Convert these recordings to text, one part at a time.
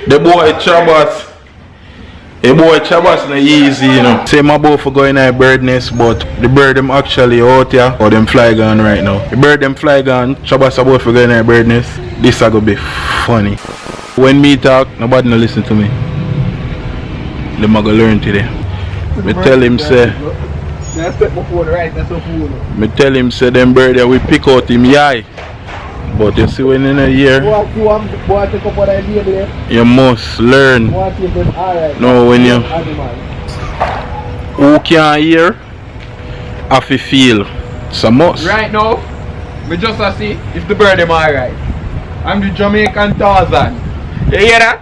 The boy Chabas. The boy Chabas not easy, you know. Say my boy for going in bird nest, but the bird them actually out here or them fly gone right now. The bird them fly gone, Chabas about for going in bird nest. This are gonna be funny. When me talk, nobody no listen to me. Them are gonna learn today. Me tell him say. Me tell him say them bird there we pick out him eye. But you see when in a year you must learn. No, when you who can't hear have to feel. It's a must. Right now, we just see if the bird them alright. I'm the Jamaican Tarzan. You hear that?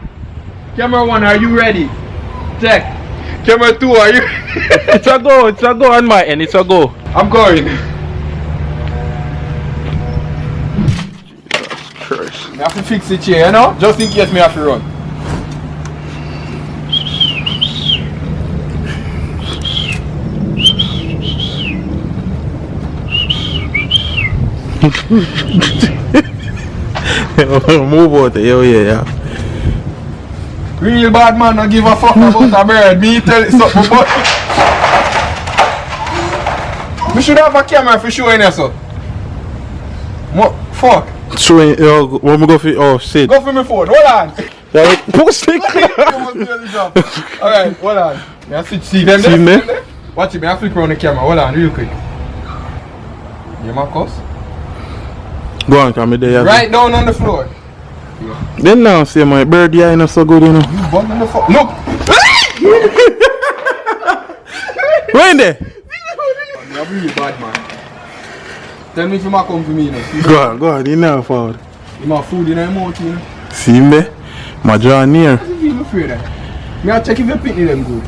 Camera 1, are you ready? Check. Camera 2, are you? It's a go on my end, it's a go. I'm going. Christ. I have to fix the chair, you know? Just in case me have to run. Move out there, yeah. Real bad man, I give a fuck about a bird. Me tell it something, but we should have a camera for showing us so. What? Fuck. Showing, when we go for, oh shit. Go for my phone, hold on. Post it. Alright, hold on. Me have to see them there? Watch it, me have to flip around the camera, hold on, real quick. You my cuss? Go on, come there. Right down on the floor. Yeah. Then now say my bird eye not so good, you know. You bun on the fuck. Look! When there? You're really bad, man. Tell me if you might come for me, you know. Go on, you know forward. You might food in your mouth, you know. See him there? My draw near. What you feel afraid of? Me I'll check if your pitney them good.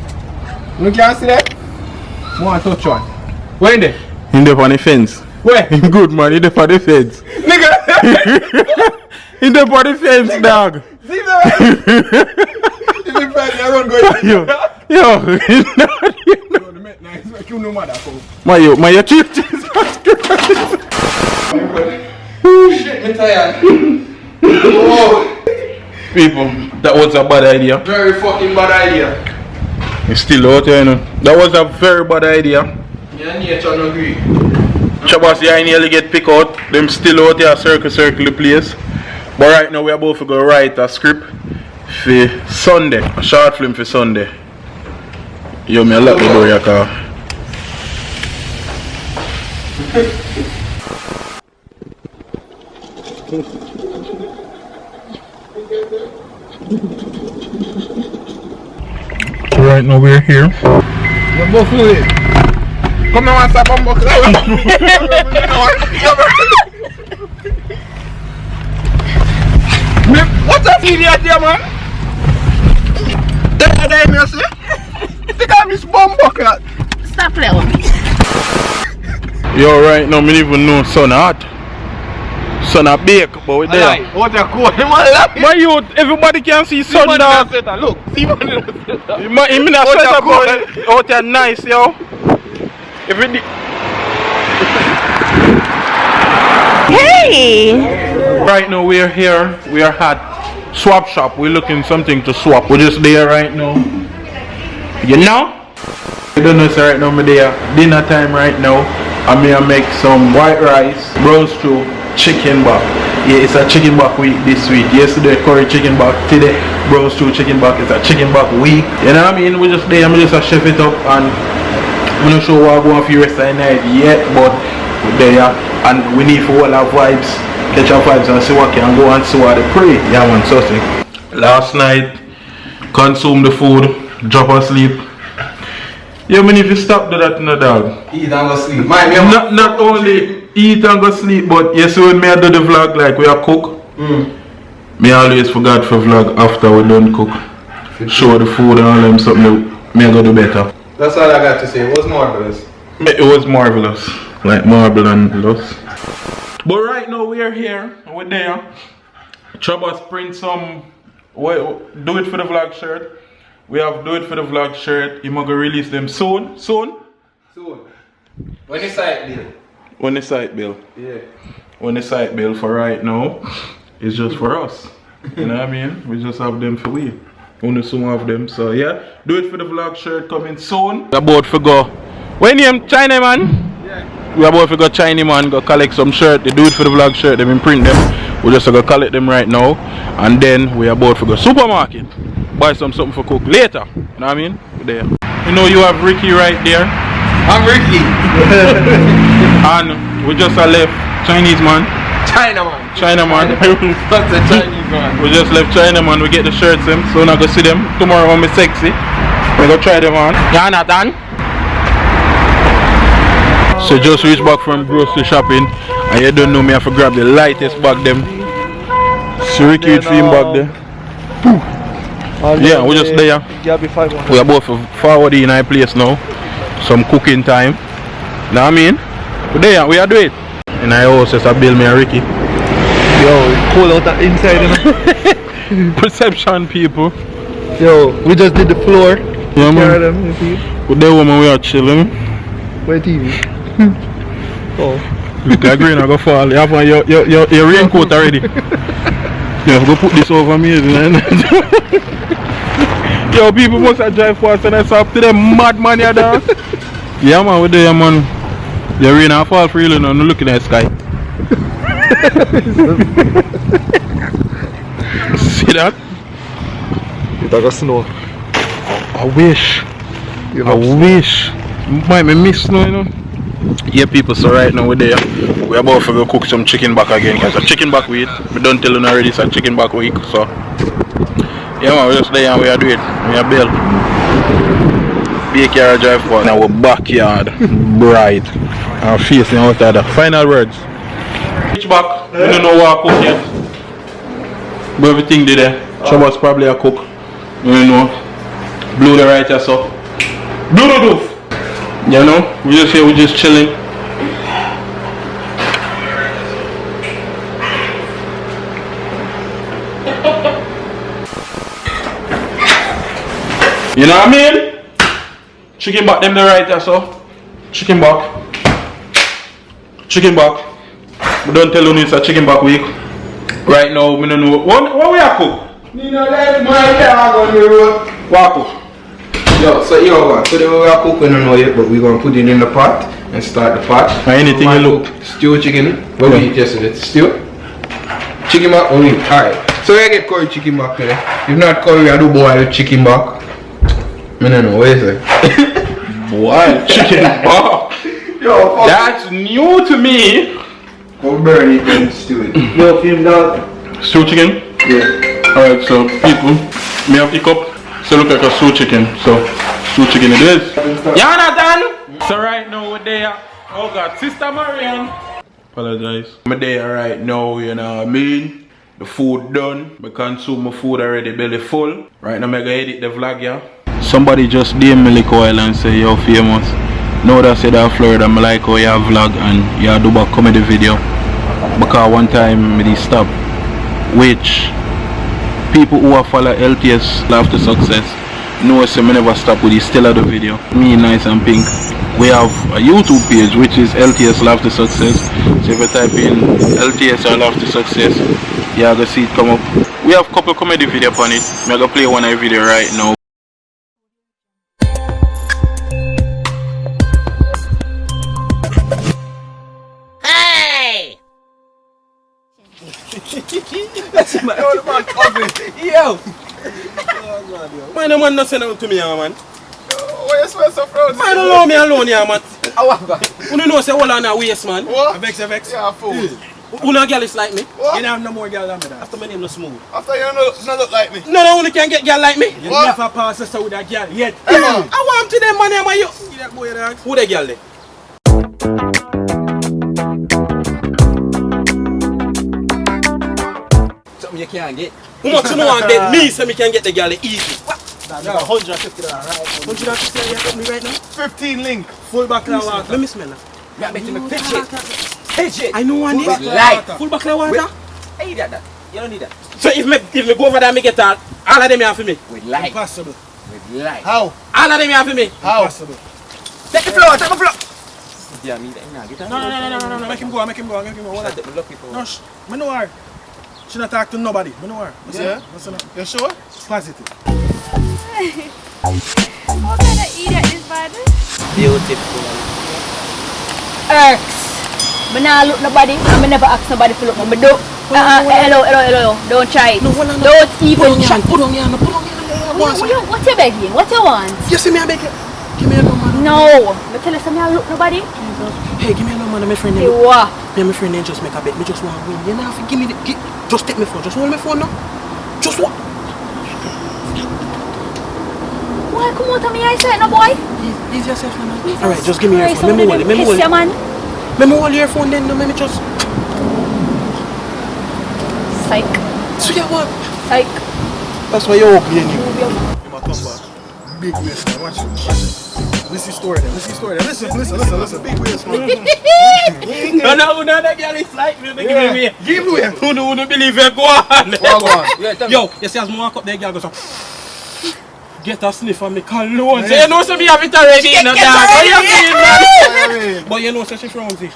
You can't see that? I want to touch one. Where in there? In there on the fence. Where? Good man, in there on the fence. Nigga! In there on the fence, nigga. Dog. See that? Is it fine? I run going. Yo, Nice. You know mother come. My Jesus Christ. Shit, me tired. Oh. People, that was a bad idea. Very fucking bad idea. It's still out there, you know. That was a very bad idea. Yeah, nature no agree. Chabas, yeah, I nearly get picked out. Them still out there, circle the place. But right now, we are about to go write a script for Sunday. A short film for Sunday. Yo, me lock the door, your car. So right now we're here. You're both with it. Come on, stop on box. What's up, idiot, here, man? Take a damn, you see? Think I'm this bomb bucket. Stop playing with me. Yo, right now, me even know son hot. Son a bake, but we there. What a cool. My youth, everybody can see son dog. Look, see man in the sweater. Him in a sweater, but out there nice, yo. Hey! Right now we are here, we are at swap shop, we're looking something to swap. We're just there right now. You know? I don't know, sir, right now we're there. Dinner time right now. I'm gonna make some white rice, brown stew, chicken back. Yeah, it's a chicken back week this week. Yesterday curry chicken back, today brown stew chicken back. It's a chicken back week. You know what I mean? We're just there, I'm just a chef it up, and I'm not sure what I'm going for the rest of the night yet, but we're there, and we need for all our vibes, catch our vibes and see what can go and see what they pray. Yeah, man, Sosick. Last night, consume the food, drop asleep. Yeah, man, if you stop do that, no dog. Eat and go sleep. Not only eat and go sleep, but you see when me I do the vlog, like we are cook, me always forgot for vlog after we done cook. Show the food and all them something, me I go do better. That's all I got to say. It was marvelous. It was marvelous. Like marble and loss. But right now we are here, we're there. Chabas print some, do it for the vlog shirt. We have do it for the vlog shirt. You're gonna release them soon. Soon. When the site bill? When the site bill. Yeah. When the site bill for right now is just for us. You know what I mean? We just have them for we. Only some of them. So yeah, do it for the vlog shirt coming soon. We're about to go. When name China man? Yeah. We're about to go China man, go collect some shirt. They do it for the vlog shirt, they been print them. We just go collect them right now. And then we're about to go supermarket. Buy something for cook later. You know what I mean? We're there. You know you have Ricky right there. I'm Ricky. And we just left Chinese man. China man. China man. That's a Chinese man. We just left China man. We get the shirts in. So now go see them. Tomorrow when we sexy. We go try them on. Jonathan. So just reach back from grocery shopping. And you don't know me, I have to grab the lightest bag them. So Ricky with him back there. Yeah, we just there. We are both forward in our place now. Some cooking time. Know what I mean? We're there, we are doing it. In our house, just a bill me and Ricky. Yo, cool out that inside, you know? Perception people. Yo, we just did the floor. Yeah, man. With the woman, we are chilling. Where TV? Oh. Look like rain, I go fall. You have your raincoat already. Yeah, go put this over me. Yo, people must have drive fast and it's up to them madman here, dog. Yeah, man, we're there, man. The rain I fall for you, now. No looking at the sky. See that? It's like a snow. I wish. I wish. Might me miss snow, you know. Yeah, people, so right now we're there. We're about to go cook some chicken back again, guys. So chicken back week. We don't tell you already, it's a chicken back week. So yeah, man, we're just there and we are doing it. We are built. Bake your drive for now. Our backyard, bright, and facing out of the final words. Reach back. We don't know what I cook yet, but everything did there. Shaba's probably a cook. You know, blue the right here, so blue the doof. You know, we just here, we just chilling. You know what I mean? Chicken back them the right here, so chicken back. Chicken back. We don't tell you it's a chicken back week. Right now, we don't know what we are cook. You know that my dog on the road. What cook? Yo, so yo what? Today we are cooking, we don't know yet, but we're gonna put it in the pot and start the pot. Anything you look. Stew chicken. What we eat yesterday? Stew? Chicken back? Oh, alright. So we get curry chicken back today. If not curry, I do boiled chicken back. I don't know, what is it? Boiled chicken back? Yo, fuck. That's new to me. Go burn it and stew it. Yo, film dog. Stew chicken? Yeah. Alright, so people, me have pick up. So look like a stew chicken. So stew chicken it is. Jonathan! So right now we're there. Oh God, Sister Marian. Apologize. I'm there right now, you know what I mean? The food done. We consume my food already, belly full. Right now I'm gonna edit the vlog, yeah. Somebody just DM me like oil and say you're famous. Now that I said that Florida, I like how you have vlog and you do a comedy video. Because one time I stop, which people who are follow LTS Love to Success know so I never stop with the still of the video. Me, Nice and Pink. We have a YouTube page which is LTS Love to Success. So if you type in LTS or Love to Success, you're gonna see it come up. We have a couple comedy videos on it. I'm gonna play one video right now. That's my old man cousin. Yo! Why no man not send out to me, man? Why you smell so proud? I don't know me alone, yeah, man. How are You don't know say all on a waist, man. What? I vex. Yeah, fool. Who no girl is like me? What? You don't have no more girl than me. After my name no smooth. After you not look like me. No, only can get girl like me. You What? never pass us with a girl yet. Ever. I want to them man, man. You. See that boy dog? Who the girl there? Something you can't get. How much you know want get me so me can get the girl easy? No, $150 right now. $150 right now. 15 link. Full bottle of water. Let me smell that. Yeah, make him 50. Fidget. I know one Full this. bottle of water. Full bottle of water. Hey, you got that. You don't need that. So if me go over there, me get all of them here for me. With light. Impossible. With light. How? All of them here for me. How? Impossible. Take the floor, take the floor. Yeah, me that. Get No. Make him go. Hold on. No, I know her. She not talk to nobody. I know her. Yeah? You sure? Positive. What kind of idiot is bad? Beautiful. Irks. I not look nobody. I never ask nobody to look me. Do. Hello. Don't try it. No, hold on. Don't even try. Put on here. What you begging? What you want? You see me, I beg you. Give me a number. No. I tell you something. I look nobody. Hey, give me a number. My friend. Say what? Me and my friend just make a bet. Me just want to win. You know, give me the. Just take my phone. Just hold my phone now. Just what? Why come out of me? I say no, boy. Ease yourself, man. Alright, just give me your Christ, phone. Let me hold it. Let me hold kiss it. you, man. Let me hold your phone then. No, let me just. Psych. So you what? Psych. That's why you're okay, you. You might come back. Big waist, man. Watch it. Listen story then. Listen. Big waist, man. No, that girl is like me. Give me. Who don't believe it? Go on. Yo, you see as I walk up there, girl goes up. Get a sniff and me cologne. So you know so me have it already in the dark. What you mean, man? But you know so she frownsy.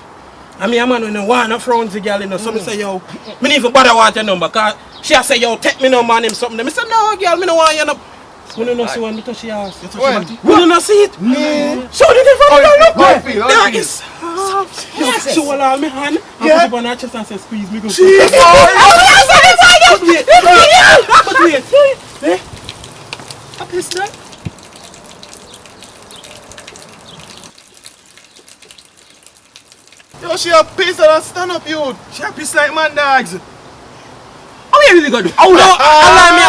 I mean a man when you want a frownsy girl, you know. So me say, yo, me need even bother want your number. Cause she a say, yo, take me number and him something. Me say, no girl, me no want your number. We don't see one, me touch your ass. You touch your body? We don't see it. Show the difference. How you feel? That is so all me hand. I put it on her chest and say, squeeze me. Go. But wait. Eh? What is that? Yo, she a piece of that stand up, you. She a piece like man dogs. How you really gonna do? Oh no, allow me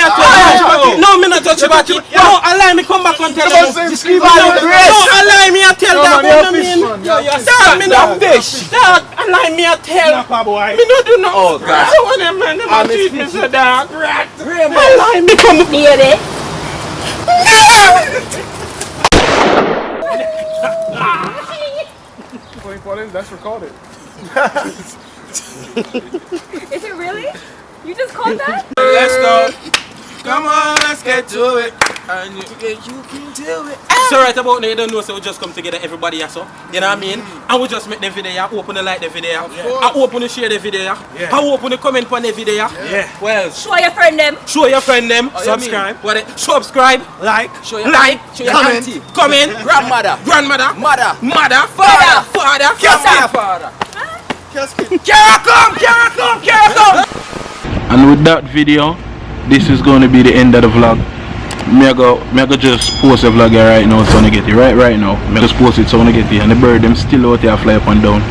to tell. No, me not touch your body. No, allow me come back and tell you. Discreet. No, allow me to tell that. Dog, me not fish. Dog, allow me to tell. Me no do no. Oh God. So when them man never treat me so dog. Allow me come. Baby. That's recorded. Is it really? You just called that? Let's go. Come on, let's get to it. And you can do it. So right about now, you don't know, so we just come together, everybody here, so. You know what I mean? And we just make the video, open the like the video, I open the share the video, I open the comment on the video. Well, Show your friend them. show your friend them, subscribe, subscribe, like, Show your auntie. comment, Grandmother. mother, father, Father. Carry come. And with that video, this is going to be the end of the vlog. Me go just post a vlog here right now so I get it right now. Me just post it so I get it, and the bird them still out there fly up and down.